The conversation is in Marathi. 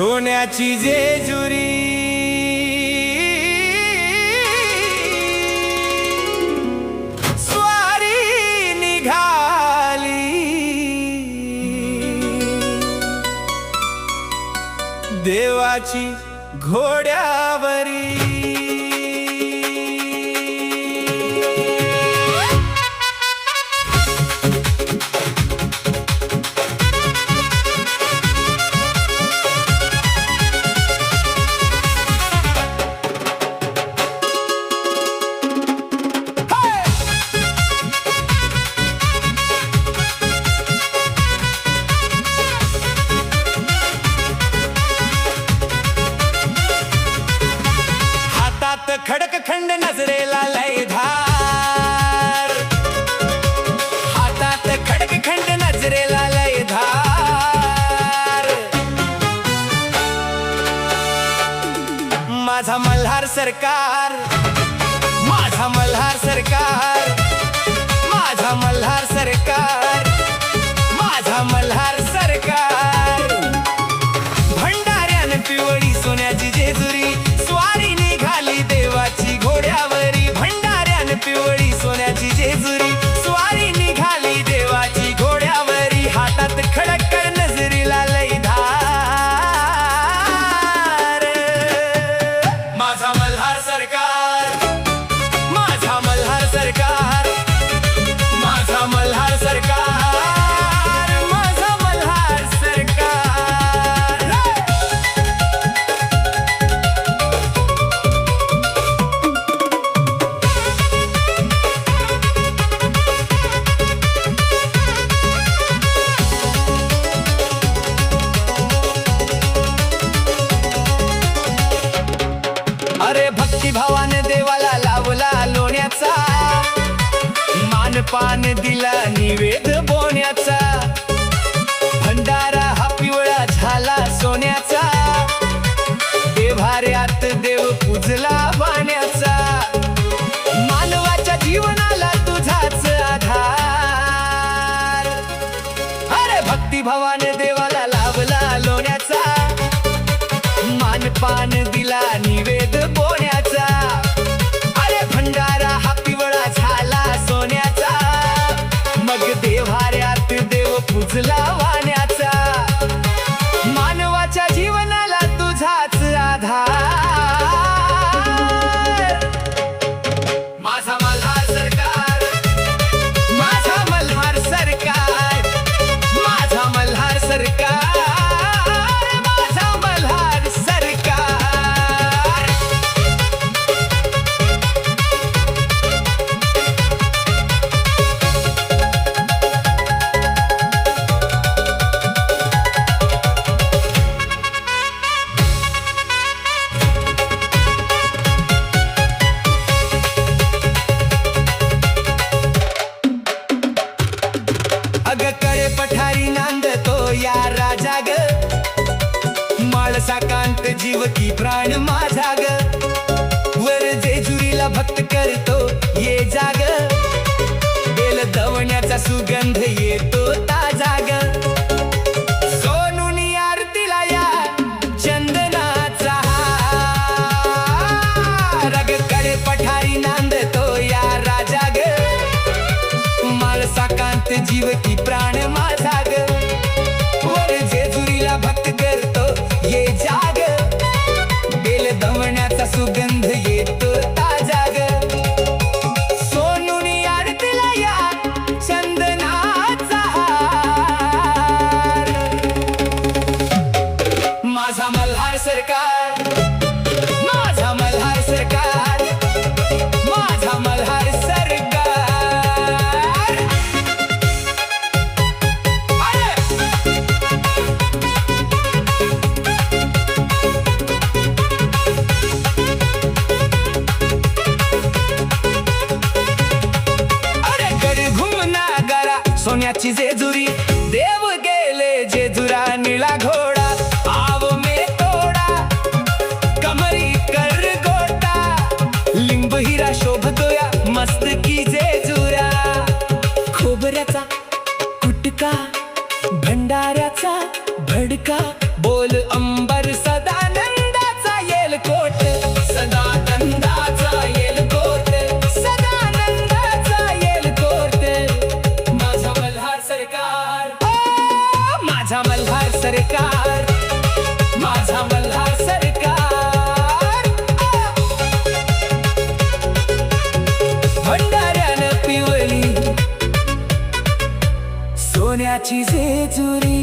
सोन्याची जेजुरी स्वारी निघाली देवाची घोड्यावरी खडक खंड नजरेला लय धार हातात खडक खंड नजरेला लय धार माझा मल्हार सरकार माझा मल्हार सरकार माझा मल्हार सरकार माझा मल्हार सरकार भंडाऱ्यान पिवळी सोन्याची जेजुरी स्वारी निघाली देवाची घोड्यावरी भंडाऱ्यान पिवळी सोन्याची जेजुरी स्वारी निघाली देवाची घोड्यावरी हातात खडक नजरीला लय धार माझा मल्हार सरकार माझा मल्हार सरकार माझा मल्हार सरकार माझा मल्हार सरकार अरे भक्तिभावाने देवाला लावला लोण्याचा मानपान दिला निवेद बोण्याचा भंडारा हा पिवळा झाला सोन्याचा देव्हाऱ्यात देव पूजला वाण्याचा मानवाच्या जीवनाला तुझाच आधार अरे भक्तिभावाने देवाला लावला लोण्याचा मानपान दिला निवेद बोण्याचा अरे भंडारा हा पिवळा झाला सोन्याचा मग देव्हाऱ्यात देव पूजला वाण्याचा मानवाच्या जीवनाला तुझाच आधार माझा मल्हार सरकार माझा मल्हार सरकार माझा मल्हार सरकार अगकडे पठारी नांदतो या राजा ग माळसाकांत जीव की प्राण माझा ग वर जेजुरीला भक्त करतो ये जाग बेल दवण्याचा सुगंध येतो ताजा ग सोनूनी आरतीला या चंदनाचा हार अगकडे पठारी नांदतो या राजा ग माळसाकांत जीव की प्राण माझा ग वर जेजुरीला भक्त करतो ये जाग बेल दवण्याचा सुगंध येतो ताजा ग सोनूनी आरतीला या चंदनाचा हार माझा मल्हार सरकार माझा मल्हार सरकार माझा मल्हार सरकार सोन्याची जेजुरी देव गेले जेजुरा निळा घोडा आव में तोडा कमरी कर गोटा लिंब हिरा शोभतो या मस्त की जेजुरा खोबऱ्याचा गुटका भंडाऱ्याचा भडका बोल अंबर सोन्याची जेजुरी